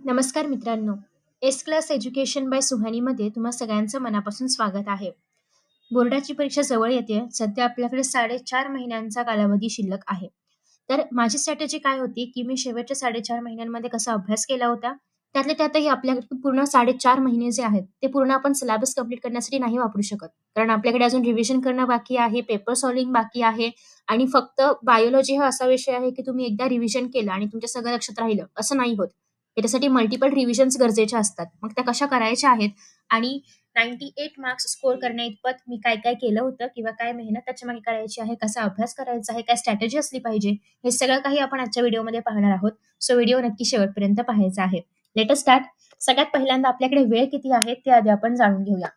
नमस्कार मित्रांनो. S class education bye सुहानीमध्ये तुम्हा सगळ्यांचं मनापासून स्वागत आहे. बोर्डाची परीक्षा जवळ येते. सध्या आपल्याकडे 4.5 महिन्यांचा कालावधी शिल्लक आहे. तर माझी स्ट्रॅटेजी काय होती, की मी शेवटच्या 4.5 महिन्यांमध्ये कसा अभ्यास केला होता, त्यातल्या त्यातही आपल्याकडे पूर्ण 4.5 महिने जे आहेत, ते पूर्ण आपण सिलेबस कंप्लीट करण्यासाठी नाही वापरू शकत. कारण आपल्याकडे अजून रिव्हिजन करणं बाकी आहे, पेपर सॉल्व्हिंग बाकी आहे आणि फक्त बायोलॉजी हा असा विषय आहे, की तुम्ही एकदा रिव्हिजन केलं आणि तुमच्या सगळं लक्षात राहिलं, असं नाही होत. त्याच्यासाठी मल्टिपल रिव्हिजन्स गरजेच्या असतात. मग त्या कशा करायच्या आहेत आणि 98 मार्क्स स्कोर करण्याइतपत मी काय-काय केलं होतं किंवा काय मेहनत त्याच्यामागे करायची आहे, कसा अभ्यास करायचा आहे, काय स्ट्रॅटेजी असली पाहिजे, हे सगळं काही आपण आजच्या व्हिडिओमध्ये पाहणार आहोत. सो व्हिडिओ नक्की शेवटपर्यंत पाहायचा आहे. Let us start. सगळ्यात पहिल्यांदा आपल्याकडे वेळ किती आहे ते आधी आपण जाणून घेऊया.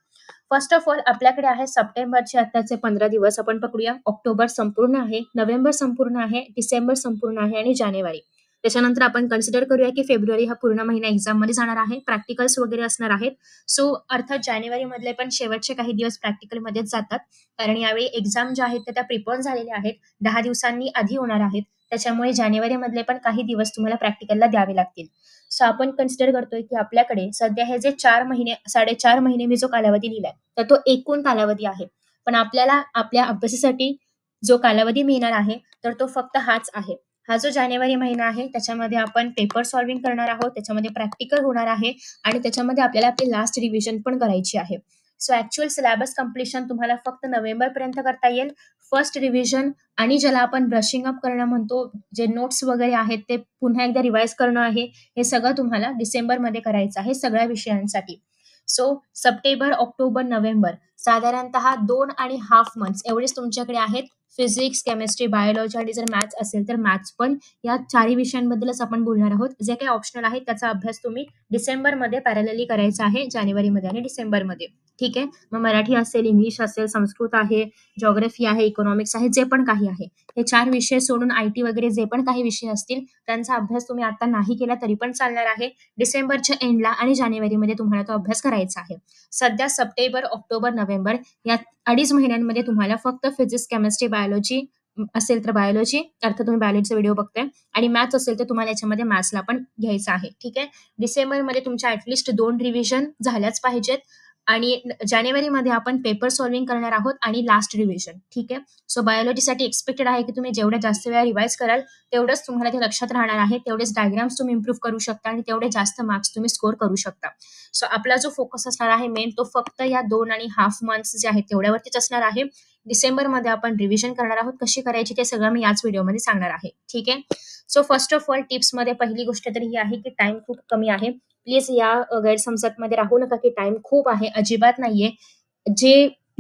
फर्स्ट ऑफ ऑल आपल्याकडे आहे सप्टेंबरचे आत्ताचे 15 दिवस आपण पकडूया. ऑक्टोबर संपूर्ण आहे, नोव्हेंबर संपूर्ण आहे, डिसेंबर संपूर्ण आहे आणि जानेवारी. त्याच्यानंतर आपण कन्सिडर करूया की फेब्रुवारी हा पूर्ण महिना एक्झाममध्ये जाणार आहे. प्रॅक्टिकल्स वगैरे असणार आहेत. सो अर्थात जानेवारीमधले पण शेवटचे काही दिवस प्रॅक्टिकलमध्येच जातात. कारण यावेळी एक्झाम ज्या आहेत त्या प्रिपोन झालेल्या आहेत. 10 दिवसांनी आधी होणार आहेत. त्याच्यामुळे जानेवारीमधले पण काही दिवस तुम्हाला प्रॅक्टिकलला द्यावे लागतील. सो आपण कन्सिडर करतोय की आपल्याकडे सध्या हे जे 4 महिने 4.5 महिने मी जो कालावधी लिहिलाय, तर तो एकूण कालावधी आहे. पण आपल्याला आपल्या अभ्यासासाठी जो कालावधी मिळणार आहे, तर तो फक्त हाच आहे. हा जो जानेवारी महिना आहे त्याच्यामध्ये आपण पेपर सॉल्व्हिंग करणार आहोत. त्याच्यामध्ये प्रॅक्टिकल होणार आहे आणि त्याच्यामध्ये आपल्याला आपली लास्ट रिव्हिजन पण करायची आहे. सो ॲक्चुअल सिलेबस कंप्लीशन तुम्हाला फक्त नोव्हेंबरपर्यंत करता येईल. फर्स्ट रिव्हिजन आणि ज्याला आपण ब्रशिंग अप करणं म्हणतो, जे नोट्स वगैरे आहेत ते पुन्हा एकदा रिवाईज करणं आहे, हे सगळं तुम्हाला डिसेंबरमध्ये करायचं आहे सगळ्या विषयांसाठी. सो सप्टेंबर, ऑक्टोबर, नोव्हेंबर साधारणतः 2.5 मंथ्स एवढेच तुमच्याकडे आहेत. फिजिक्स, केमिस्ट्री, बायोलॉजी आणि जर मॅथ्स असेल तर मॅथ्स पण या 4ही विषयांबद्दलच आपण बोलणार आहोत. जे काही ऑप्शनल आहे त्याचा अभ्यास तुम्ही डिसेंबरमध्ये पॅरलली करायचा आहे, जानेवारीमध्ये आणि डिसेंबरमध्ये. ठीक आहे. मग मराठी असेल, इंग्लिश असेल, संस्कृत आहे, जिओग्राफी आहे, इकॉनॉमिक्स आहे, जे पण काही आहे. हे 4 विषय सोडून आयटी वगैरे जे पण काही विषय असतील त्यांचा अभ्यास तुम्ही आता नाही केला तरी पण चालणार आहे. डिसेंबरच्या एंडला आणि जानेवारीमध्ये तुम्हाला तो अभ्यास करायचा आहे. सध्या सप्टेंबर, ऑक्टोबर, नोव्हेंबर या 2.5 महिन्यांमध्ये तुम्हाला फक्त फिजिक्स, केमिस्ट्री, बायोलॉजी असेल तर बायोलॉजी, अर्थात तुम्ही बायोलॉजीचा व्हिडिओ बघताय आणि मॅथ्स असेल तर तुम्हाला याच्यामध्ये मॅथ्सला पण घ्यायचं आहे. ठीक आहे. डिसेंबरमध्ये तुमच्या ॲटलीस्ट 2 रिव्हिजन झाल्याच पाहिजेत आणि जानेवारीमध्ये आपण पेपर सॉल्व्हिंग करणार आहोत आणि लास्ट रिव्हिजन. ठीक आहे. सो बायोलॉजीसाठी एक्सपेक्टेड आहे की तुम्ही जेवढ्या जास्त वेळा रिवाईज कराल तेवढंच तुम्हाला ते लक्षात राहणार आहे. तेवढेच डायग्राम्स तुम्ही इम्प्रूव्ह करू शकता आणि तेवढे जास्त मार्क्स तुम्ही स्कोर करू शकता. सो आपला जो फोकस असणार आहे मेन तो फक्त या 2.5 मंथ्स जे आहेत तेवढ्यावरतीच असणार आहे. डिसेंबरमध्ये आपण रिव्हिजन करणार आहोत. कशी करायची ते सगळं मी याच व्हिडिओमध्ये सांगणार आहे. ठीक आहे. सो फर्स्ट ऑफ ऑल टिप्समध्ये पहिली गोष्ट तर ही आहे की टाईम खूप कमी आहे. प्लीज या गैरसमजामध्ये राहू नका की टाईम खूप आहे. अजिबात नाहीये.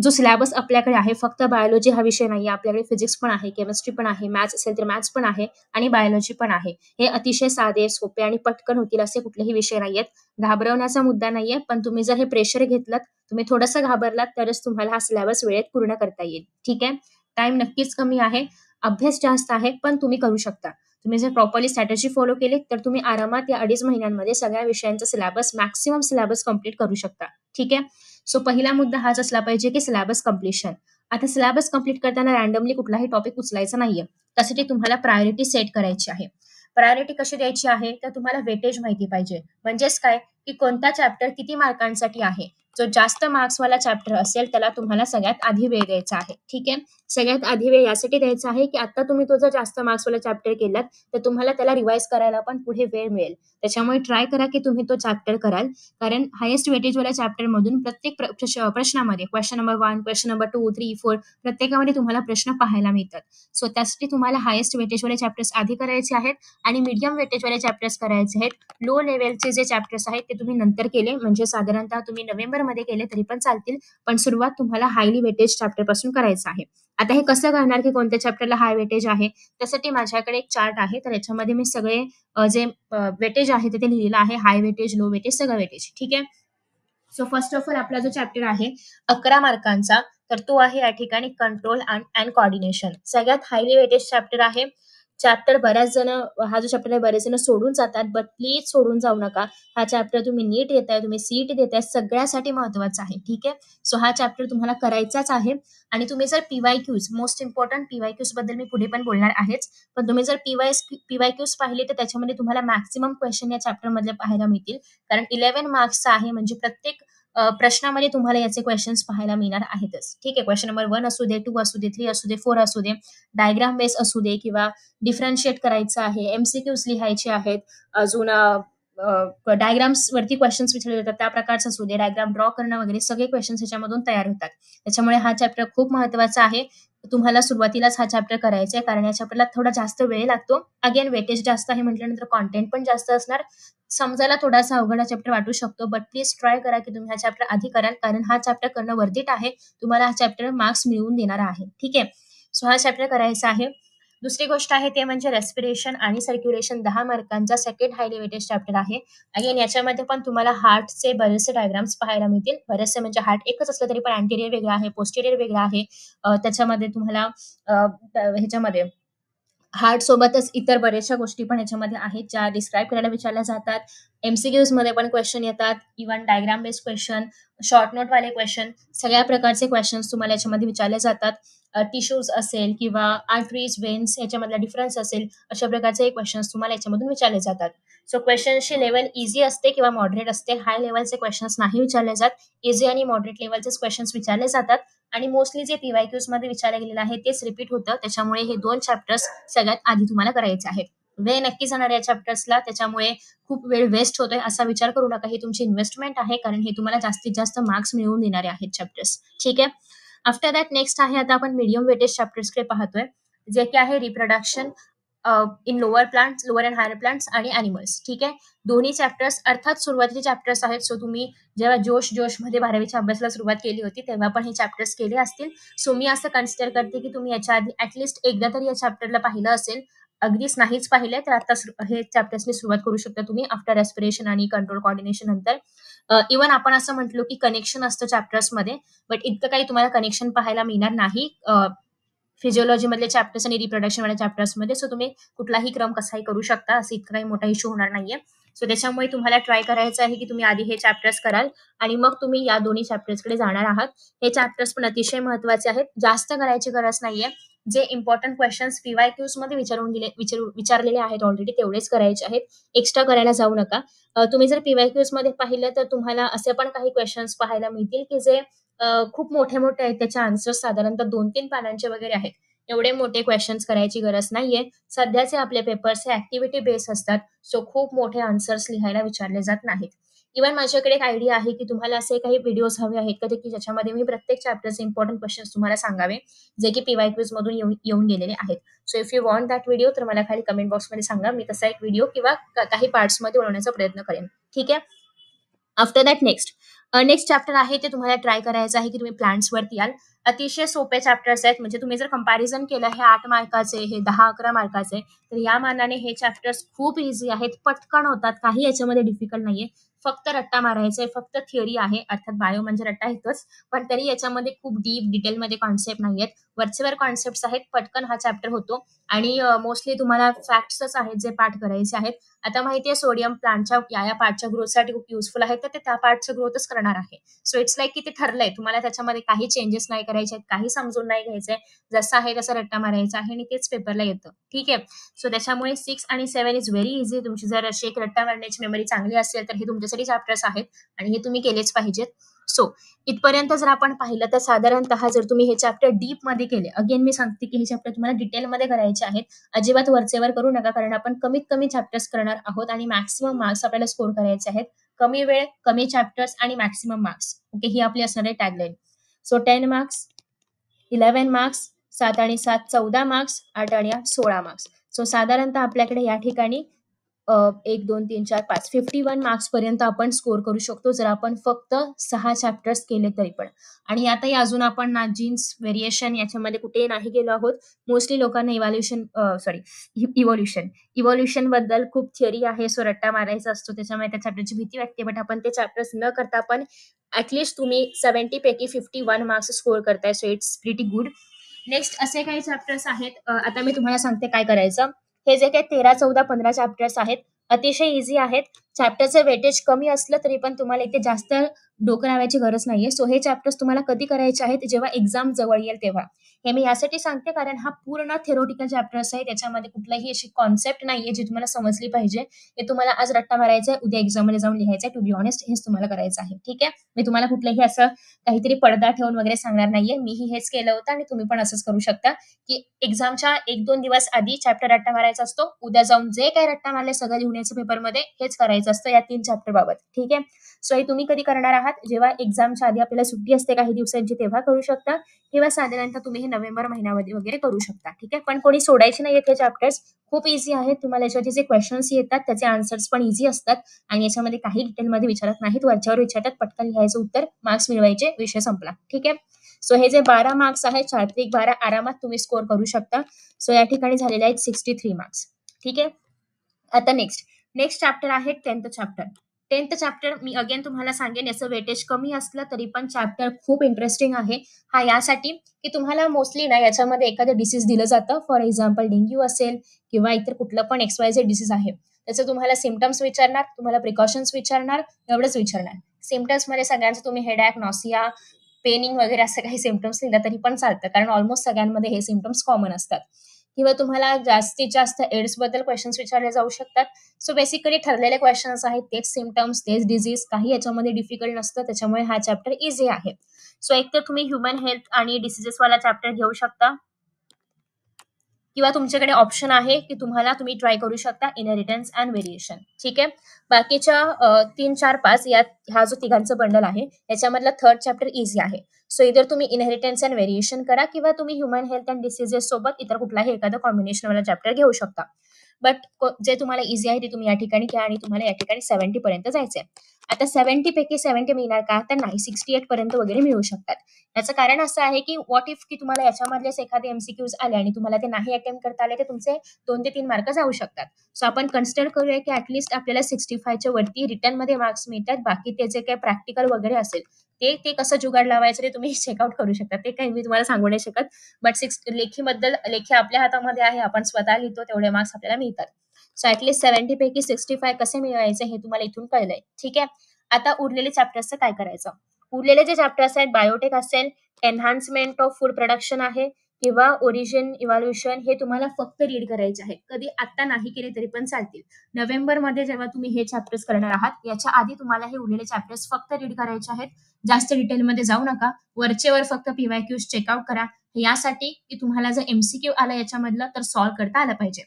जो सिलेबस आपल्याकडे आहे फक्त बायोलॉजी हा विषय नाहीये. आपल्याकडे फिजिक्स पण आहे, केमिस्ट्री पण आहे, मॅथ्स असेल तर मॅथ्स पण आहे आणि बायोलॉजी पण आहे. हे अतिशय साधे, सोपे आणि पटकन होतील असे कुठलेही विषय नाहीयेत. घाबरवण्याचा मुद्दा नाहीये, पण तुम्ही जर हे प्रेशर घेतलत, तुम्ही थोडंसं घाबरलात तरच तुम्हाला हा सिलेबस वेळेत पूर्ण करता येईल. ठीक आहे. टाईम नक्कीच कमी आहे. अभ्यास जास्त आहे, पण तुम्ही करू शकता. तुम्ही जर प्रॉपरली स्ट्रॅटेजी फॉलो केली तर तुम्ही आरामात या 2.5 महिन्यांमध्ये सगळ्या विषयांचा सिलेबस मॅक्सिमम सिलेबस कंप्लीट करू शकता. ठीक आहे. सो पहिला मुद्दा हाच असला पाहिजे की सिलेबस कंप्लीशन. आता सिलेबस कंप्लीट करताना रँडमली कुठलाही टॉपिक उचलायचा नाहीये. त्यासाठी तुम्हाला प्रायोरिटी सेट करायची आहे. प्रायोरिटी कशी द्यायची आहे तर तुम्हाला वेटेज माहिती पाहिजे. म्हणजेच काय की कोणता चॅप्टर किती मार्कांसाठी आहे. जो जास्त मार्क्सवाला चॅप्टर असेल त्याला तुम्हाला सगळ्यात आधी वेळ द्यायचा आहे. ठीक आहे. सगळ्यात आधी वेळ यासाठी द्यायचा आहे की आता तुम्ही तो जर जास्त मार्क्सवाला चॅप्टर केलात तर तुम्हाला त्याला रिवाईज करायला पण पुढे वेळ मिळेल. त्याच्यामुळे ट्राय करा की तुम्ही तो चॅप्टर कराल. कारण हायेस्ट वेटेजवाल्या चॅप्टरमधून प्रत्येक प्रश्नामध्ये क्वेश्चन नंबर 1, क्वेश्चन नंबर 2, 3, 4 प्रत्येकामध्ये तुम्हाला प्रश्न पाहायला मिळतात. सो त्यासाठी तुम्हाला हायेस्ट वेटेजवाले चॅप्टर्स आधी करायचे आहेत आणि मीडियम वेटेजवाले चॅप्टर्स करायचे आहेत. लो लेव्हलचे जे चॅप्टर्स आहेत ते तुम्ही नंतर केले म्हणजे साधारणतः तुम्ही नोव्हेंबरमध्ये केले तरी पण चालतील. पण सुरुवात तुम्हाला हायली वेटेज चॅप्टरपासून करायचं आहे. आता हे कसं कळणार की कोणत्या चॅप्टरला हाय वेटेज आहे? त्यासाठी माझ्याकडे एक चार्ट आहे. तर याच्यामध्ये मी सगळे जे वेटेज आहे ते लिहिलेलं आहे. हाय वेटेज, लो वेटेज, सगळं वेटेज. ठीक आहे. सो फर्स्ट ऑफ ऑल आपला जो चॅप्टर आहे 11 मार्कांचा तर तो आहे या ठिकाणी कंट्रोल अँड कोऑर्डिनेशन. सगळ्यात हायली वेटेज चॅप्टर आहे. चॅप्टर बऱ्याच जण हा जो चॅप्टर आहे बरेच जण सोडून जातात, बट प्लीज सोडून जाऊ नका. हा चॅप्टर तुम्ही नीट देताय, तुम्ही सीईटी देताय, सगळ्यासाठी महत्वाचा आहे. ठीक आहे. सो हा चॅप्टर तुम्हाला करायचाच आहे. आणि तुम्ही जर पीवायक्यूज, मोस्ट इम्पॉर्टंट पीवायक्यूज बद्दल मी पुढे पण बोलणार आहेच, पण तुम्ही जर पीवायक्यूज पाहिले तर त्याच्यामध्ये तुम्हाला मॅक्सिमम क्वेश्चन या चॅप्टर मधले पाहायला मिळतील. कारण 11 मार्क्सचा आहे, म्हणजे प्रत्येक प्रश्नामध्ये तुम्हाला याचे क्वेश्चन्स पाहायला मिळणार आहेतच. ठीक आहे. क्वेश्चन नंबर 1 असू दे, 2 असू दे, 3 असू दे, 4 असू दे, डायग्राम बेस असू दे, किंवा डिफरन्शिएट करायचं आहे, एमसीक्यूज लिहायचे आहेत, अजून डायग्राम्स वरती क्वेश्चन्स विचारले जातात त्या प्रकारचं असू दे, डायग्राम ड्रॉ करणं वगैरे सगळे क्वेश्चन्स ह्याच्यामधून तयार होतात. त्याच्यामुळे हा चॅप्टर खूप महत्वाचा आहे. तुम्हाला सुरुवातीलाच हा चॅप्टर करायचा आहे, कारण या चॅप्टरला थोडा जास्त वेळ लागतो. अगेन वेटेज जास्त आहे म्हटल्यानंतर कॉन्टेंट पण जास्त असणार. समजायला थोडासा अवघड हा चॅप्टर वाटू शकतो, बट प्लीज ट्राय करा की तुम्ही हा चॅप्टर आधी कराल, कारण हा चॅप्टर करणं वर्थिट आहे. तुम्हाला हा चॅप्टर मार्क्स मिळवून देणार आहे. ठीक आहे. सो हा चॅप्टर करायचा आहे. दुसरी गोष्ट आहे ते म्हणजे रेस्पिरेशन आणि सर्क्युलेशन, 10 मार्कांचा सेकंड हायली वेटेज चॅप्टर आहे. अगेन याच्यामध्ये पण तुम्हाला हार्टचे बरेचसे डायग्राम्स पाहायला मिळतील. बरेचसे म्हणजे हार्ट एकच असलं तरी पण अँटेरियर वेगळा आहे, पोस्टेरियर वेगळा आहे. त्याच्यामध्ये तुम्हाला ह्याच्यामध्ये हार्ट सोबतच इतर बऱ्याचशा गोष्टी पण याच्यामध्ये आहेत, ज्या डिस्क्राईब करायला विचारल्या जातात. एमसीक्यूज मध्ये पण क्वेश्चन येतात, even diagram based question, short note वाले क्वेश्चन, सगळ्या प्रकारचे क्वेश्चन्स तुम्हाला याच्यामध्ये विचारले जातात. टिश्यूज असेल किंवा आर्टरीज, वेन्स याच्यामधला डिफरन्स असेल, अशा प्रकारचे क्वेश्चन्स तुम्हाला याच्यामधून विचारले जातात. सो क्वेश्चनची लेवल इझी असते किंवा मॉडरेट असते. हाय लेवलचे क्वेश्चन्स नाही विचारले जात. इझी आणि मॉडरेट लेवलचे क्वेश्चन्स विचारले जातात. आणि मोस्टली जे पीवायक्यूज मध्ये विचारलं गेलेलं आहे तेच रिपीट होतं. त्याच्यामुळे हे 2 चॅप्टर्स सगळ्यात आधी तुम्हाला करायचे आहेत. वेळ नक्की जाणार या चॅप्टर्सला, त्याच्यामुळे खूप वेळ वेस्ट होतोय असा विचार करू नका. ही तुमची इन्व्हेस्टमेंट आहे, कारण हे तुम्हाला जास्तीत जास्त मार्क्स मिळवून देणारे आहेत चॅप्टर्स. ठीक आहे. आफ्टर दॅट नेक्स्ट आहे, आता आपण मीडियम वेटेज चॅप्टर्सकडे पाहतोय, जे की आहे reproduction in lower plants, lower and higher plants आणि अॅनिमल्स. ठीक आहे. दोन्ही चॅप्टर्स अर्थात सुरुवातीचे चॅप्टर्स आहेत. सो तुम्ही जेव्हा जोश मध्ये 12वीच्या अभ्यासाला सुरुवात केली होती तेव्हा पण हे चॅप्टर्स केले असतील. सो मी असं कन्सिडर करते की तुम्ही याच्या आधी ऍटलिस्ट एकदा तरी या चॅप्टरला पाहिलं असेल. अगदीच नाहीच पाहिलंय तर आता हे चॅप्टर्सनी सुरुवात करू शकता तुम्ही आफ्टर रेस्पिरेशन आणि कंट्रोल कोऑर्डिनेशन नंतर. इव्हन आपण असं म्हटलो की कनेक्शन असतं चॅप्टर्समध्ये, बट इतकं काही तुम्हाला कनेक्शन पाहायला मिळणार नाही फिजिओलॉजी मधले चॅप्टर्स आणि रिप्रोडक्शन वाल्या चॅप्टर्समध्ये. सो तुम्ही कुठलाही क्रम कसाही करू शकता, असं इतका काही मोठा इश्यू होणार नाहीये. सो त्याच्यामुळे तुम्हाला ट्राय करायचं आहे की तुम्ही आधी हे चॅप्टर्स कराल आणि मग तुम्ही या दोन्ही चॅप्टर्सकडे जाणार आहात. हे चॅप्टर्स पण अतिशय महत्वाचे आहेत. जास्त करायची गरज नाहीये. जे इम्पॉर्टंट क्वेश्चन्स पीवायक्यूज मध्ये विचारलेले आहेत ऑलरेडी तेवढेच करायचे आहेत. एक्स्ट्रा करायला जाऊ नका. तुम्ही जर पीवायक्यूज मध्ये पाहिलं तर तुम्हाला असे पण काही क्वेश्चन्स पाहायला मिळतील की जे खूप मोठे मोठे आहेत. त्याचे आन्सर्स साधारणतः 2-3 पानांचे वगैरे आहेत. एवढे मोठे क्वेश्चन्स करायची गरज नाहीये. सध्याचे आपले पेपर्स हे ऍक्टिव्हिटी बेस असतात. सो खूप मोठे आन्सर्स लिहायला विचारले जात नाहीत. इव्हन माझ्याकडे एक आयडिया आहे की तुम्हाला असे काही व्हिडिओज हवे आहेत का की ज्याच्यामध्ये मी प्रत्येक चॅप्टरचे इम्पॉर्टंट क्वेश्चन्स तुम्हाला सांगावे, जे की पीवायक्यूज मधून येऊन गेलेले आहेत. So if you want that video तर मला खाली कमेंट बॉक्समध्ये सांगा. मी तसा एक व्हिडिओ किंवा काही पार्ट्समध्ये बनवण्याचा प्रयत्न करेन. ठीक आहे. आफ्टर दॅट नेक्स्ट चॅप्टर आहे ते तुम्हाला ट्राय करायचं आहे की तुम्ही प्लांट्स वरती याल. अतिशय सोपे चॅप्टर्स आहेत. म्हणजे तुम्ही जर कंपॅरिझन केलं हे 8 मार्काचे, हे 10-11 मार्काचे, तर या मानाने हे चॅप्टर्स खूप इझी आहेत. पटकन होतात. काही याच्यामध्ये डिफिकल्ट नाहीये. फक्त रट्टा मारायचा आहे. फक्त थिअरी आहे. अर्थात बायो म्हणजे रट्टा येतोच, पण तरी याच्यामध्ये खूप डीप डिटेलमध्ये कॉन्सेप्ट नाहीयेत. वरचेवर कॉन्सेप्ट आहेत. पटकन हा चॅप्टर होतो आणि मोस्टली तुम्हाला फॅक्ट्सच आहेत जे पाठ करायचे आहेत. आता माहितीये सोडियम प्लांटच्या या पार्टच्या ग्रोथसाठी खूप युजफुल आहे, तर ते त्या पार्टचं ग्रोथच करणार आहे. सो इट्स लाईक की ते ठरलंय. तुम्हाला त्याच्यामध्ये काही चेंजेस नाही करायचे आहेत, काही समजून नाही घ्यायचंय. जसं आहे तसा रट्टा मारायचा आहे आणि तेच पेपरला येतं. ठीक आहे. सो त्याच्यामुळे 6 आणि 7 इज व्हेरी इझी. तुमची जर अशी एक रट्टा मारण्याची मेमरी चांगली असेल तर हे तुमच्यासाठी चॅप्टर्स आहेत आणि हे तुम्ही केलेच पाहिजेत. सो इथपर्यंत जर आपण पाहिलं तर साधारणतः जर तुम्ही हे चॅप्टर डीप मध्ये केले, अगेन मी सांगते की हे चॅप्टर तुम्हाला डिटेलमध्ये करायचे आहेत. अजिबात वरचेवर करू नका, कारण आपण कमीत कमी चॅप्टर्स करणार आहोत आणि मॅक्सिमम मार्क्स आपल्याला स्कोर करायचे आहेत. कमी वेळ, कमी चॅप्टर्स आणि मॅक्सिमम मार्क्स. ओके, ही आपली असणार आहे टॅगलाईन. सो 10 मार्क्स, 11 मार्क्स, 7 आणि 7 14 मार्क्स, 8 आणि 8 16 मार्क्स. सो साधारणतः आपल्याकडे या ठिकाणी 1 2 3 4 5 51 मार्क्स पर्यंत आपण स्कोर करू शकतो जर आपण फक्त 6 चॅप्टर्स केले तरी पण. आणि यातही अजून आपण ना जीन्स व्हेरिएशन याच्यामध्ये कुठेही नाही गेलो आहोत. मोस्टली लोकांना इव्होल्युशन बद्दल खूप थिअरी आहे. सो रट्टा मारायचा असतो, त्याच्यामुळे त्या चॅप्टरची भीती वाटते. बट आपण ते चॅप्टर्स न करता पण ऍटलिस्ट तुम्ही 70 पैकी 51 मार्क्स स्कोर करताय. So it's pretty good. Next असे काही चॅप्टर्स आहेत. आता मी तुम्हाला सांगते काय करायचं. हे जे काही 13, 14, 15 चॅप्टर्स आहेत अतिशय इझी आहेत. चॅप्टरचं वेटेज कमी असलं तरी पण तुम्हाला इथे जास्त डोकं लावायची गरज नाहीये. सो हे चॅप्टर्स तुम्हाला कधी करायचे आहेत जेव्हा एक्झाम जवळ येईल तेव्हा. हे मी यासाठी सांगते कारण हा पूर्ण थेरोटिकल चॅप्टर्स आहे. त्याच्यामध्ये कुठलाही अशी कॉन्सेप्ट नाहीये जी तुम्हाला समजली पाहिजे. हे तुम्हाला आज रट्टा मारायचा आहे, उद्या एक्झाममध्ये जाऊन लिहायचं आहे. टू बी ऑनेस्ट हेच तुम्हाला करायचं आहे. ठीक आहे. मी तुम्हाला कुठलंही असं काहीतरी पडदा ठेवून वगैरे सांगणार नाहीये. मीही हेच केलं होतं आणि तुम्ही पण असंच करू शकता की एक्झामच्या 1-2 दिवस आधी चॅप्टर रट्टा मारायचा असतो. उद्या जाऊन जे काही रट्टा मारले सगळं लिहून यायचं पेपरमध्ये हेच करायचं असतं या 3 चॅप्टर बाबत. ठीक आहे. सो हे तुम्ही कधी करणार आहात जेव्हा एक्झामच्या आधी आपल्याला सुट्टी असते काही दिवसांची तेव्हा करू शकता किंवा साधारणतः तुम्ही हे नोव्हेंबर महिन्यामध्ये वगैरे करू शकता. ठीक आहे. पण कोणी सोडायचे नाहीयेत हे चॅप्टर्स. खूप इझी आहेत. तुम्हाला याच्यावरचे जे क्वेश्चन्स येतात त्याचे आन्सर्स पण इझी असतात आणि याच्यामध्ये काही डिटेलमध्ये विचारत नाहीत. वरच्यावर विचारतात, पटकन लिहायचं उत्तर, मार्क्स मिळवायचे, विषय संपला. ठीक आहे. सो हे जे 12 मार्क्स आहेत 4-12 आरामात तुम्ही स्कोर करू शकता. सो या ठिकाणी झालेले आहेत 63 मार्क्स. ठीक आहे. आता नेक्स्ट चॅप्टर आहे 10th chapter. 10th chapter me again तुम्हाला सांगेन याचं वेटेज कमी असलं तरी पण चॅप्टर खूप इंटरेस्टिंग आहे. हा यासाठी की तुम्हाला मोस्टली ना याच्यामध्ये एखादं डिसीज दिलं जातं. फॉर एक्झाम्पल डेंग्यू असेल किंवा इतर कुठलं पण XYZ डिसीज आहे. त्याचं तुम्हाला सिम्पटम्स विचारणार, तुम्हाला प्रिकॉशन्स विचारणार, एवढंच विचारणार. सिम्पटम्समध्ये सगळ्यांचं तुम्ही हेडॅक, नॉसिया, पेनिंग वगैरे असं काही सिम्पटम्स लिहिलं तरी पण चालतं कारण ऑलमोस्ट सगळ्यांमध्ये हे सिम्पटम्स कॉमन असतात. किंवा तुम्हाला जास्तीत जास्त एड्स बद्दल क्वेश्चन्स विचारले जाऊ शकतात. सो बेसिकली ठरलेले क्वेश्चन्स आहेत, तेच सिम्पटम्स, तेच डिझीज, काही याच्यामध्ये डिफिकल्ट नसतं. त्याच्यामुळे हा चॅप्टर इझी आहे. सो एक तर तुम्ही ह्युमन हेल्थ आणि डिसीजेसवाला चॅप्टर घेऊ शकता किंवा तुमच्याकडे ऑप्शन आहे की तुम्ही ट्राय करू शकता इनहेरिटन्स अँड व्हेरिएशन. ठीक आहे. बाकीच्या 3, 4, 5 हा जो तिघांचं बंडल आहे याच्यामधला थर्ड चॅप्टर इझी आहे. सो इधर तुम्ही इनहेरिटन्स अँड व्हेरिएशन करा किंवा तुम्ही ह्युमन हेल्थ अँड डिसीजेस सोबत इतर कुठलाही एखादं कॉम्बिनेशनवाला चॅप्टर घेऊ शकता. बट जे तुम्हाला इझी आहे ते तुम्ही या ठिकाणी घ्या आणि तुम्हाला या ठिकाणी 70 पर्यंत जायचंय. आता 70 पैकी 70 मिळणार का? तर नाही, 68 पर्यंत वगैरे मिळू शकतात. याचं कारण असं आहे की व्हॉट इफ की तुम्हाला याच्यामधलेच एखादे MCQs आले आणि तुम्हाला ते नाही अटेम्प्ट करता आले तर तुमचे 2 ते 3 मार्क जाऊ शकतात. सो आपण कन्सिडर करूया की ऍटलीस्ट आपल्याला 65च्या वरती रिटर्नमध्ये मार्क्स मिळतात. बाकी ते जे काही प्रॅक्टिकल वगैरे असेल ते कसं जुगाड लावायचं ते तुम्ही चेकआउट करू शकता. ते काही मी तुम्हाला सांगू नाही शकत. बट लेखी आपल्या हातामध्ये आहे. आपण स्वतः लिहितो तेवढे मार्क्स आपल्याला मिळतात. सो ऍटलीस्ट 70 पैकी 65 कसे मिळवायचे हे तुम्हाला इथून कळलंय. ठीक आहे. आता उरलेले चॅप्टर्सचं काय करायचं? उरलेले जे चॅप्टर्स आहेत बायोटेक असेल, एन्हान्समेंट ऑफ फूड प्रोडक्शन आहे किंवा ओरिजिन इव्हॅल्युएशन हे तुम्हाला फक्त रीड करायचे आहेत. कधी आता नाही केले तरी पण चालतील. नोव्हेंबरमध्ये जेव्हा तुम्ही हे चॅप्टर्स करणार आहात याच्या आधी तुम्हाला हे उरलेले चॅप्टर्स फक्त रीड करायचे आहेत. जास्त डिटेलमध्ये जाऊ नका. वरचेवर फक्त PYQs चेकआउट करा. यासाठी की तुम्हाला जर MCQ आला याच्यामधलं तर सॉल्व्ह करता आलं पाहिजे.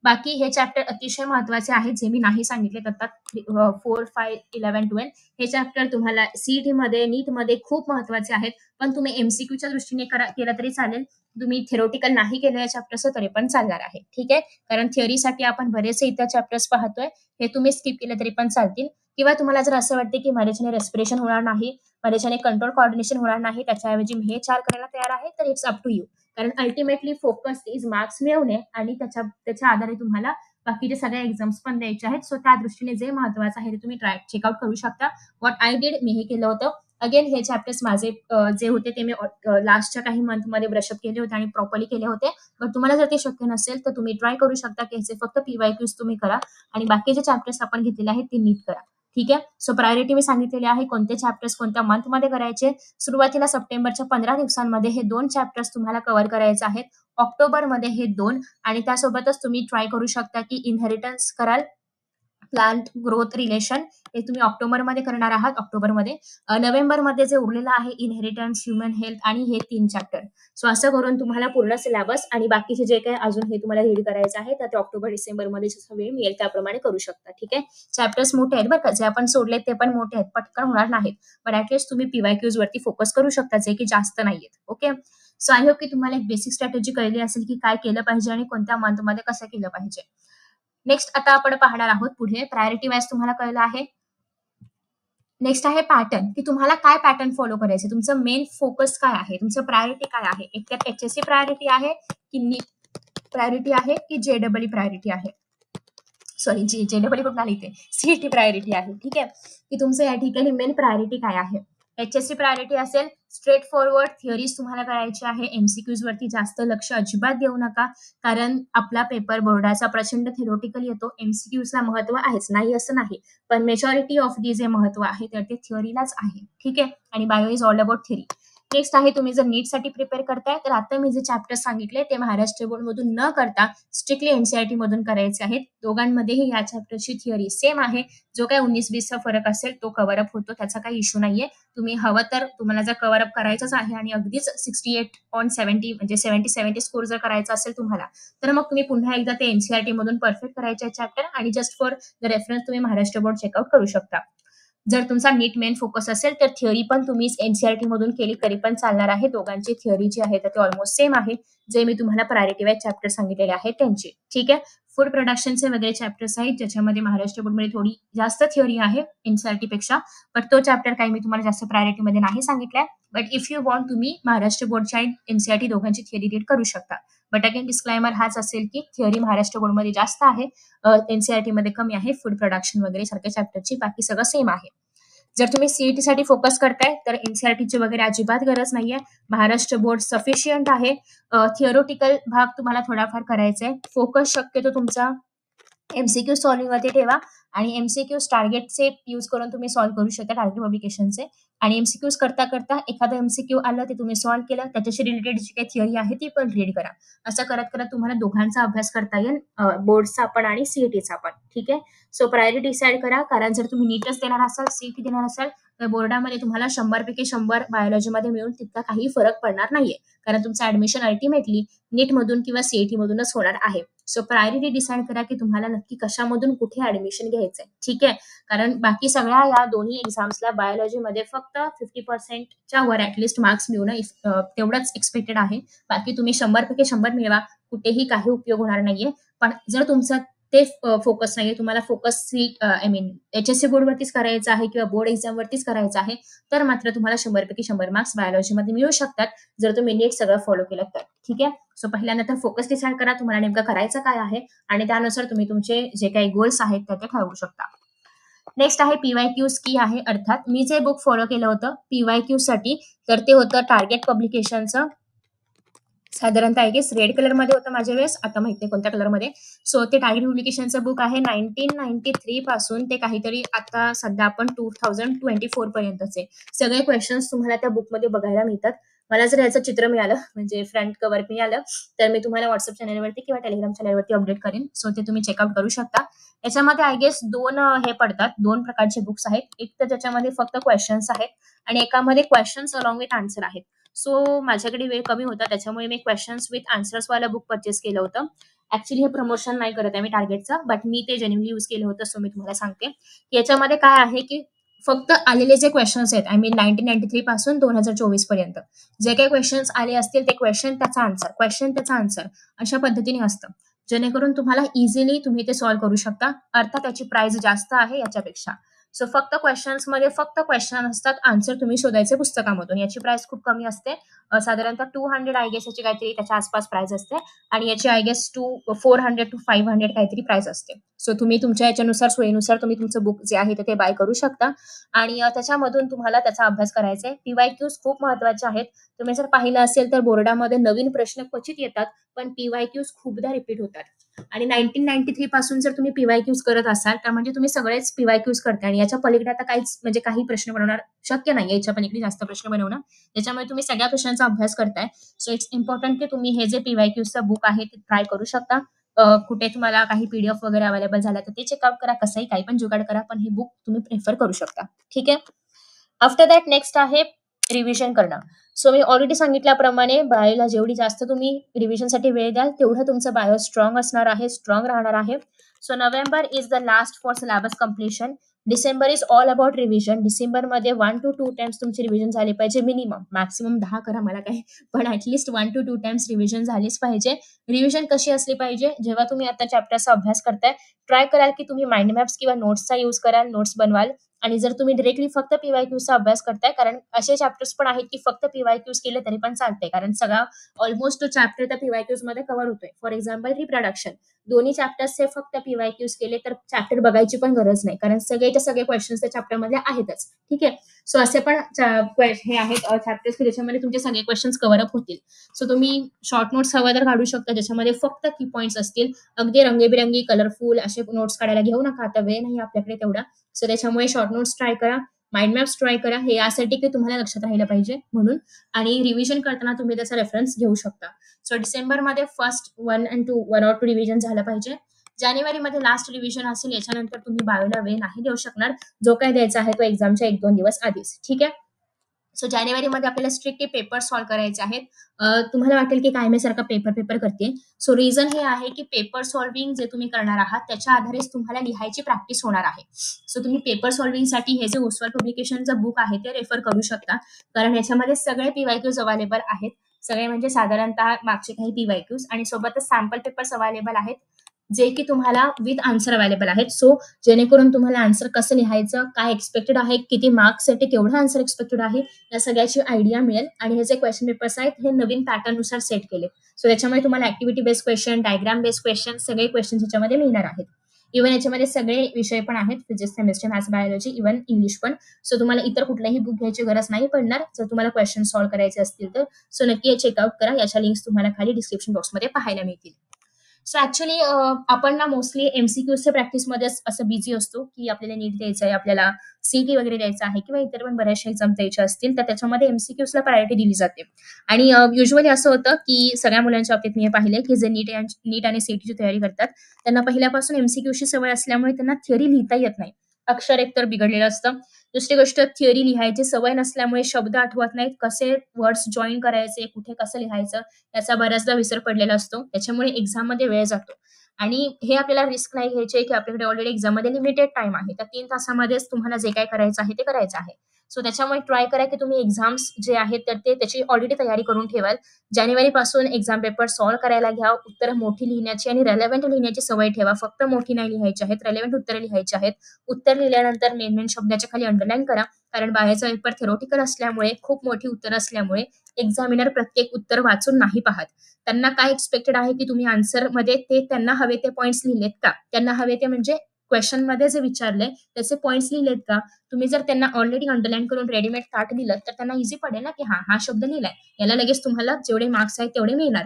बाकी हे चॅप्टर अतिशय महत्वाचे आहेत जे मी नाही सांगितले आता 4, 5, 11, 12 हे चॅप्टर तुम्हाला CET मध्ये, नीट मध्ये खूप महत्वाचे आहेत. पण तुम्ही MCQच्या दृष्टीने केलं तरी चालेल. तुम्ही थेरोटिकल नाही केलं या चॅप्टरचं तरी पण चालणार आहे. ठीक आहे. कारण थिअरीसाठी आपण बरेचसे इतर चॅप्टर्स पाहतोय. हे तुम्ही स्किप केले तरी पण चालतील. किंवा तुम्हाला जर असं वाटते की माझ्याच्याने रेस्पिरेशन होणार नाही, माझ्याच्याने कंट्रोल कोऑर्डिनेशन होणार नाही, त्याच्याऐवजी मी हे 4 करायला तयार आहे तर इट्स अप टू यू. कारण अल्टिमेटली फोकस इज मार्क्स मिळवणे आणि त्याच्या आधारे तुम्हाला बाकीचे सगळे एक्झाम्स पण द्यायचे आहेत. सो त्या दृष्टीने जे महत्वाचं आहे ते तुम्ही चेकआउट करू शकता. व्हॉट आय डिड मी हे केलं होतं. अगेन हे चॅप्टर्स माझे जे होते ते मी लास्टच्या काही मंथमध्ये ब्रशअप केले होते आणि प्रॉपरली केले होते. पण तुम्हाला जर ते शक्य नसेल तर तुम्ही ट्राय करू शकता की ह्याचे फक्त PYQs तुम्ही करा आणि बाकीचे चॅप्टर्स आपण घेतलेले आहेत ते नीट करा. ठीक आहे. सो प्रायोरिटी मी सांगितलेली आहे कोणते चॅप्टर्स कोणत्या मंथमध्ये करायचे. सुरुवातीला सप्टेंबरच्या 15 दिवसांमध्ये हे 2 चॅप्टर्स तुम्हाला कव्हर करायचे आहेत. ऑक्टोबरमध्ये हे 2 आणि त्यासोबतच तुम्ही ट्राय करू शकता की इनहेरिटन्स कराल, प्लांट ग्रोथ रिलेशन हे तुम्ही ऑक्टोबरमध्ये करणार आहात. नोव्हेंबरमध्ये जे उरलेलं आहे इनहेरिटन्स, ह्युमन हेल्थ आणि हे 3 चॅप्टर. सो असं करून तुम्हाला पूर्ण सिलेबस आणि बाकीचे जे काही अजून हे तुम्हाला रीड करायचं आहे तर ते ऑक्टोबर डिसेंबरमध्ये जसा वेळ मिळेल त्याप्रमाणे करू शकता. ठीक आहे. चॅप्टर्स मोठे आहेत बरं का, जे आपण सोडलेत ते पण मोठे आहेत, पटकन होणार नाहीत. पण ऍटलीस्ट तुम्ही PYQs वरती फोकस करू शकता जे की जास्त नाहीयेत. ओके. सो आय होप की तुम्हाला एक बेसिक स्ट्रॅटेजी कळली असेल की काय केलं पाहिजे आणि कोणत्या मंथमध्ये कसं केलं पाहिजे. नेक्स्ट आता आपण पाहणार आहोत पुढे प्रायोरिटी वाईज तुम्हाला कळलं आहे. नेक्स्ट आहे पॅटर्न, की तुम्हाला काय पॅटर्न फॉलो करायचे, तुमचं मेन फोकस काय आहे, तुमचं प्रायोरिटी काय आहे. एक तर HSC प्रायोरिटी आहे की नीट प्रायोरिटी आहे की JEE प्रायोरिटी आहे. सॉरी JEE कुठला लिहिते, CET प्रायोरिटी आहे. ठीक आहे. की तुमचं या ठिकाणी मेन प्रायोरिटी काय आहे. HSC प्रायोरिटी असेल, स्ट्रेट फॉरवर्ड थिअरीज तुम्हाला करायची आहे. MCQज वरती जास्त लक्ष अजिबात देऊ नका, कारण आपला पेपर बोर्डाचा प्रचंड थेरोटिकल येतो. MCQजला महत्व आहेच, नाही असं नाही, पण मेजॉरिटी ऑफ दी जे महत्व आहे तर ते थिअरीलाच आहे. ठीक आहे, आणि bio is all about theory. Next आहे, तुम्ही जर नीटसाठी प्रिपेअर करताय तर आता मी जे चॅप्टर सांगितले ते महाराष्ट्र बोर्डमधून न करता स्ट्रिक्टली NCERT मधून करायचे आहेत. दोघांमध्येही या चॅप्टरची थिअरी सेम आहे. जो काही 19-20चा फरक असेल तो कव्हर अप होतो, त्याचा काही इश्यू नाहीये. तुम्ही हवं तर तुम्हाला जर कव्हर अप करायचंच आहे आणि अगदीच 68/70 म्हणजे 70-70 स्कोर जर करायचा असेल तुम्हाला, तर मग तुम्ही पुन्हा एकदा ते NCERT मधून परफेक्ट करायचे चॅप्टर आणि जस्ट फॉर द रेफरन्स तुम्ही महाराष्ट्र बोर्ड चेकआउट करू शकता. जर तुमचा नीट मेन फोकस असेल तर थिअरी पण तुम्ही NCERT मधून केली तरी पण चालणार आहे. दोघांची थिअरी जी आहे तर ते ऑलमोस्ट सेम आहे, जे मी तुम्हाला प्रायोरिटी वाईज चॅप्टर सांगितलेले आहेत त्यांची. ठीक आहे, फूड प्रोडक्शनचे वगैरे चॅप्टर्स आहेत ज्याच्यामध्ये महाराष्ट्र बोर्डमध्ये थोडी जास्त थिअरी आहे NCERT पेक्षा, पण तो चॅप्टर काही मी तुम्हाला जास्त प्रायोरिटीमध्ये नाही सांगितलाय. बट इफ यू वॉन्ट तुम्ही महाराष्ट्र बोर्डच्या NCERT दोघांची थिअरी रीड करू शकता. बट अगेन डिस्क्लायमर हाच असेल की थिअरी महाराष्ट्र बोर्डमध्ये जास्त आहे, NCERT मध्ये कमी आहे. फूड प्रोडक्शन वगैरे सारख्या चॅप्टरची बाकी सगळं सेम आहे. जर तुम्ही CET साठी फोकस करताय तर NCERTची वगैरे अजिबात गरज नाहीये. महाराष्ट्र बोर्ड सफिशियंट आहे. थिअरोटिकल भाग तुम्हाला थोडाफार करायचा आहे. फोकस शक्यतो तुमचा MCQ सॉल्व्हिंग वरती ठेवा आणि MCQs टार्गेटचे यूज करून तुम्ही सॉल्व्ह करू शकता, टार्गेट पब्लिकेशनचे. आणि MCQs करता करता एखादं MCQ आलं ते तुम्ही सॉल्व्ह केलं, त्याच्याशी रिलेटेड जी काही थिअरी आहे ती पण रीड करा. असं करत करत तुम्हाला दोघांचा अभ्यास करता येईल, बोर्डचा पण आणि CETचा पण. ठीक आहे, सो प्रायोरिटी डिसाईड करा, कारण जर तुम्ही नीटच देणार असाल, CET देणार असाल तर बोर्डामध्ये तुम्हाला 100 पैकी 100 बायोलॉजीमध्ये मिळून तितका काही फरक पडणार नाहीये, कारण तुमचं ऍडमिशन अल्टिमेटली नीटमधून किंवा CET मधूनच होणार आहे. सो प्रायोरिटी डिसाईड करा की तुम्हाला नक्की कशामधून कुठे ऍडमिशन घ्यायचंय. ठीक आहे, कारण बाकी सगळ्या या दोन्ही एक्झाम्सला बायोलॉजीमध्ये फक्त 50%च्या वर ऍटलिस्ट मार्क्स मिळणं तेवढंच एक्सपेक्टेड आहे. बाकी तुम्ही 100 पैकी 100 मिळवा, कुठेही काही उपयोग होणार नाहीये. पण जर तुमचं ते फोकस नाहीये, तुम्हाला फोकस HSC बोर्डवरतीच करायचं आहे किंवा बोर्ड एक्झाम वरतीच करायचं आहे, तर मात्र तुम्हाला 100 पैकी 100 मार्क्स बायोलॉजीमध्ये मिळू शकतात, जर तुम्ही नीट सगळं फॉलो केलं तर. ठीक आहे, सो पहिल्यांदा तर फोकस डिसाईड करा तुम्हाला नेमकं करायचं काय आहे, आणि त्यानुसार तुम्ही तुमचे जे काही गोल्स आहेत ते ठरवू शकता. नेक्स्ट आहे PYQs की आहे, अर्थात मी जे बुक फॉलो केलं होतं PYQ साठी तर ते होतं टार्गेट पब्लिकेशनचं. साधारणतः आय गेस रेड कलर मध्ये होतं माझ्या वेळेस, आता माहित नाही कोणत्या कलर मध्ये. सो ते टार्गेट पब्लिकेशनचं बुक आहे 1993 पासून ते काहीतरी आता सध्या आपण 2024 पर्यंतचे सगळे क्वेश्चन्स तुम्हाला त्या बुकमध्ये बघायला मिळतात. मला जर याचं चित्र मिळालं म्हणजे फ्रंट कव्हर मिळालं तर मी तुम्हाला व्हॉट्सअप चॅनलवरती किंवा टेलिग्राम चॅनलवरती अपडेट करेन. सो ते तुम्ही चेकआउट करू शकता. याच्यामध्ये आय गेस हे पडतात, 2 प्रकारचे बुक्स आहेत. एक तर ज्याच्यामध्ये फक्त क्वेश्चन्स आहेत आणि एकामध्ये क्वेश्चन्स अलॉंग विथ आन्सर आहेत. सो माझ्याकडे वेळ कमी होता, त्याच्यामुळे मी क्वेश्चन्स विथ आन्सर्स वाला बुक परचेस केलं होतं. ऍक्च्युली हे प्रमोशन नाही करत आहे मी टार्गेटचा, बट मी ते जेन्युइनली यूज केलं होतं. सो मी तुम्हाला सांगते याच्यामध्ये काय आहे की फक्त आलेले जे क्वेश्चन्स आहेत, 1993 पासून 2024 पर्यंत जे काही क्वेश्चन्स आले असतील ते क्वेश्चन त्याचा आन्सर अशा पद्धतीने असतं, जेणेकरून तुम्हाला इझिली तुम्ही ते सॉल्व्ह करू शकता. अर्थात त्याची प्राइस जास्त आहे याच्यापेक्षा. सो फक्त क्वेश्चन्स मध्ये फक्त क्वेश्चन असतात, आन्सर तुम्ही शोधायचे पुस्तकामधून. याची प्राइस खूप कमी असते, साधारणतः 200 आय गेस याची काहीतरी त्याच्या आसपास प्राइस असते, आणि याची आय गेस 400 to 500 काहीतरी प्राइस असते. सो तुम्ही तुमच्या याच्यानुसार सोयीनुसार तुम्ही तुमचं बुक जे आहे ते बाय करू शकता, आणि त्याच्यामधून तुम्हाला त्याचा अभ्यास करायचा आहे. PYQs खूप महत्वाचे आहेत. तुम्ही जर पाहिलं असेल तर बोर्डामध्ये नवीन प्रश्न क्वचित येतात, पण PYQs खूपदा रिपीट होतात. आणि 1993 पासून जर तुम्ही PYQs करत असाल तर म्हणजे तुम्ही सगळेच PYQs करताय, आणि याच्या पलीकडे आता काहीच म्हणजे काही प्रश्न बनवणार शक्य नाही, याच्या पलीकडे जास्त प्रश्न बनवणं. त्याच्यामुळे तुम्ही सगळ्या प्रश्नांचा अभ्यास करताय. सो इट्स इम्पॉर्टंट की तुम्ही हे जे PYQचं बुक आहे ते ट्राय करू शकता. कुठे तुम्हाला काही PDF वगैरे अवेलेबल झाला तर ते चेकआउट करा, कसंही काही पण जुगाड करा, पण हे बुक तुम्ही प्रेफर करू शकता. ठीक आहे, आफ्टर दॅट नेक्स्ट आहे रिव्हिजन करणं. सो मी ऑलरेडी सांगितल्याप्रमाणे बायोला जेवढी जास्त तुम्ही रिव्हिजनसाठी वेळ द्याल तेवढं तुमचं बायो स्ट्रॉंग असणार आहे, स्ट्रॉंग राहणार आहे. So November is the last for syllabus completion. December is all about revision. डिसेंबरमध्ये 1 to 2 टाइम्स तुमची रिव्हिजन झाली पाहिजे, मिनिमम. मॅक्सिमम 10 करा, मला काय, पण ऍटलीस्ट 1 to 2 टाइम्स रिव्हिजन झालीच पाहिजे. रिव्हिजन कशी असली पाहिजे, जेव्हा तुम्ही आता चॅप्टरचा अभ्यास करताय ट्राय कराल की तुम्ही माइंड मॅप्स किंवा नोट्सचा यूज कराल, नोट्स बनवाल. आणि जर तुम्ही डिरेक्टली फक्त PYQचा अभ्यास करताय, कारण असे चॅप्टर्स पण आहेत की फक्त PYQs केले तरी पण चालते, कारण सगळा ऑलमोस्ट तो चॅप्टर त्या PYQs मध्ये कव्हर होतोय. फॉर एक्झाम्पल रिप्रोडक्शन, दोन्ही चॅप्टर्स हे फक्त PYQs केले तर चॅप्टर बघायची पण गरज नाही, कारण सगळे तर सगळे क्वेश्चन्स त्या चॅप्टरमधले आहेतच. ठीक आहे. सो असे पण हे आहेत चॅप्टर्स की ज्याच्यामध्ये तुमचे सगळे क्वेश्चन्स कव्हर अप होतील. सो तुम्ही शॉर्ट नोट्स हवा तर काढू शकता, ज्याच्यामध्ये फक्त की पॉइंट्स असतील. अगदी रंगीबिरंगी, कलरफुल असे नोट्स काढायला घेऊ नका. आता वेळ नाही आपल्याकडे तेवढा. सो त्याच्यामुळे शॉर्ट नोट्स ट्राय करा. माइंड मॅप्स ट्राय करा. हे यासाठी की तुम्हाला लक्षात राहिलं पाहिजे म्हणून. आणि रिव्हिजन करताना तुम्ही त्याचा रेफरन्स घेऊ शकता. सो डिसेंबरमध्ये फर्स्ट 1 and 2 1 or 2 रिव्हिजन झालं पाहिजे. जानेवारीमध्ये लास्ट रिव्हिजन असेल. याच्यानंतर तुम्ही बायोला वेळ नाही देऊ शकणार. जो काय द्यायचा आहे तो एक्झामच्या 1-2 दिवस आधीच. ठीक आहे. सो जानेवारीमध्ये आपल्याला स्ट्रिक्टली पेपर सॉल्व्ह करायचे आहेत. तुम्हाला वाटेल की काय मी सारखं पेपर करते. सो रिझन हे आहे की पेपर सॉल्व्हिंग जे तुम्ही करणार आहात त्याच्या आधारेच तुम्हाला लिहायची प्रॅक्टिस होणार आहे. सो तुम्ही पेपर सॉल्व्हिंगसाठी हे जे ओसवाल पब्लिकेशनचं बुक आहे ते रेफर करू शकता. कारण याच्यामध्ये सगळे पीवायक्यूज अवेलेबल आहेत. सगळे म्हणजे साधारणतः मागचे काही पीवायक्यूज आणि सोबतच सॅम्पल पेपर्स अवेलेबल आहेत. जे की तुम्हाला विथ आन्सर अवेलेबल आहेत. सो जेणेकरून तुम्हाला आन्सर कसं लिहायचं, काय एक्सपेक्टेड आहे, किती मार्क्ससाठी केवढं आन्सर एक्सपेक्टेड आहे, या सगळ्याची आयडिया मिळेल. आणि हे जे क्वेश्चन पेपर्स आहेत हे नवीन पॅटर्ननुसार सेट केले. सो त्याच्यामध्ये तुम्हाला activity based question, diagram based question सगळे क्वेश्चन ह्याच्यामध्ये मिळणार आहेत. इव्हन याच्यामध्ये सगळे विषय पण आहेत. Physics, chemistry, maths, biology, even English पण. सो तुम्हाला इतर कुठलाही बुक घ्यायची गरज नाही पडणार जर तुम्हाला क्वेश्चन सॉल्व्ह करायचे असतील तर. सो नक्की हे चेकआउट करा. याच्या लिंक्स तुम्हाला खाली डिस्क्रिप्शन बॉक्समध्ये पाहायला मिळतील. सो ऍक्च्युली आपण ना मोस्टली एमसीक्यूच्या प्रॅक्टिसमध्येच असं बिझी असतो की आपल्याला नीट द्यायचं आहे, आपल्याला सीटी वगैरे द्यायचं आहे किंवा इतर पण बऱ्याचशा एक्झाम द्यायच्या असतील तर त्याच्यामध्ये एमसीक्यूजला प्रायोरिटी दिली जाते. आणि युजली असं होतं की सगळ्या मुलांच्या बाबतीत मी हे पाहिले की जे नीट आणि सीटीची तयारी करतात त्यांना पहिल्यापासून एमसीक्यूची सवय असल्यामुळे त्यांना थिअरी लिहिता येत नाही. अक्षर एकतर बिघडलेलं असतं. दुसरी गोष्ट थिअरी लिहायची सवय नसल्यामुळे शब्द आठवत नाहीत, कसे वर्ड्स जॉईन करायचे, कुठे कसं लिहायचं याचा बऱ्याचदा विसर पडलेला असतो. त्याच्यामुळे एक्झाममध्ये वेळ जातो. आणि हे आपल्याला रिस्क नाही घ्यायची आहे की आपल्याकडे ऑलरेडी एक्झाममध्ये लिमिटेड टाइम आहे. त्या 3 तासामध्येच तुम्हाला जे काही करायचं आहे ते करायचं आहे. सो त्याच्यामुळे ट्राय करा की तुम्ही एक्झाम्स जे आहेत तर ते त्याची ऑलरेडी तयारी करून ठेवाल. जानेवारीपासून एक्झाम पेपर सॉल्व्ह करायला घ्या. उत्तरं मोठी लिहिण्याची आणि रेलेव्हंट लिहिण्याची सवय ठेवा. फक्त मोठी नाही लिहायची आहेत, रेलेव्हंट उत्तरं लिहायची आहेत. उत्तर लिहिल्यानंतर मेन शब्दाच्या खाली अंडरलाईन करा. कारण बाहेरचा पेपर थेरॉटिकल असल्यामुळे, खूप मोठी उत्तरं असल्यामुळे एक्झामिनर प्रत्येक उत्तर वाचून नाही पाहत. त्यांना काय एक्सपेक्टेड आहे की तुम्ही आन्सरमध्ये ते त्यांना हवे ते पॉइंट्स लिहिलेत का? त्यांना हवे ते म्हणजे क्वेश्चनमध्ये जे विचारले त्याचे पॉइंट्स लिहिलेत का? तुम्ही जर त्यांना ऑलरेडी अंडरलाईन करून रेडीमेड ताट दिलं तर त्यांना इझी पडेल ना की हा शब्द लिहिलाय. याला लगेच तुम्हाला जेवढे मार्क्स आहेत तेवढे मिळणार.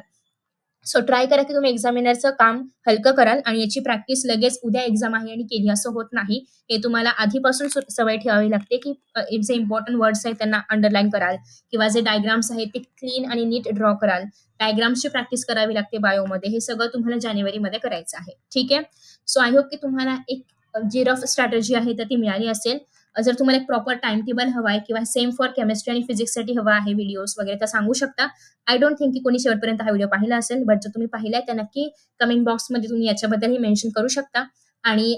सो ट्राय करा की तुम्ही एक्झामिनरचं काम हलकं कराल आणि याची प्रॅक्टिस लगेच उद्या एक्झाम आहे आणि केली असं होत नाही. हे तुम्हाला आधीपासून सवय ठेवावी लागते की जे इम्पॉर्टंट वर्ड्स आहेत त्यांना अंडरलाईन कराल किंवा जे डायग्राम्स आहेत ते क्लीन आणि नीट ड्रॉ कराल. डायग्राम्सची प्रॅक्टिस करावी लागते बायोमध्ये. हे सगळं तुम्हाला जानेवारीमध्ये करायचं आहे. ठीक आहे. सो आय होप की तुम्हाला एक जी रफ स्ट्रॅटेजी आहे तर ती मिळाली असेल. जर तुम्हाला एक प्रॉपर टाइम टेबल हवा आहे किंवा सेम फॉर केमिस्ट्री आणि फिजिक्ससाठी हवा आहे व्हिडिओज वगैरे तर सांगू शकता. आय डोंट थिंक की कोणी शेवटपर्यंत हा व्हिडिओ पाहिला असेल. बट जर तुम्ही पाहिलाय तर नक्की कमेंट बॉक्समध्ये तुम्ही याच्याबद्दलही मेन्शन करू शकता. आणि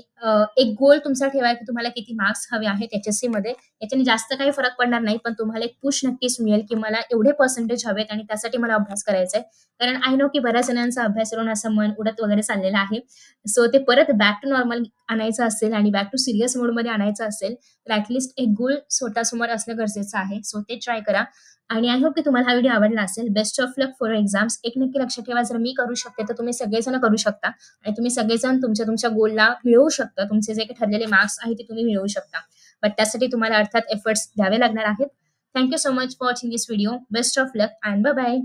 एक गोल तुमचा ठेवा की तुम्हाला किती मार्क्स हवे आहेत एचएससी मध्ये. याच्याने जास्त काही फरक पडणार नाही पण तुम्हाला एक पुश नक्कीच मिळेल की मला एवढे पर्सेंटेज हवेत आणि त्यासाठी मला अभ्यास करायचा आहे. कारण आय नो की बऱ्याच जणांचा अभ्यास करून असं मन उडत वगैरे चाललेलं आहे. सो ते परत बॅक टू नॉर्मल आणायचं असेल आणि बॅक टू सिरियस मोडमध्ये आणायचं असेल तर ऍटलीस्ट एक गोल स्वतःसमोर असणं गरजेचं आहे. सो ते ट्राय करा. आणि आय होप की तुम्हाला हा व्हिडिओ आवडला असेल. Best of luck for exams. एक नक्की लक्षात ठेवा, जर मी करू शकते तर तुम्ही सगळेजण करू शकता आणि तुम्ही सगळेजण तुमच्या गोलला मिळवू शकता. तुमचे जे काही ठरलेले मार्क्स आहेत ते तुम्ही मिळवू शकता. बट त्यासाठी तुम्हाला अर्थात एफर्ट्स द्यावे लागणार आहेत. Thank you so much for watching this video. Best of luck and bye bye.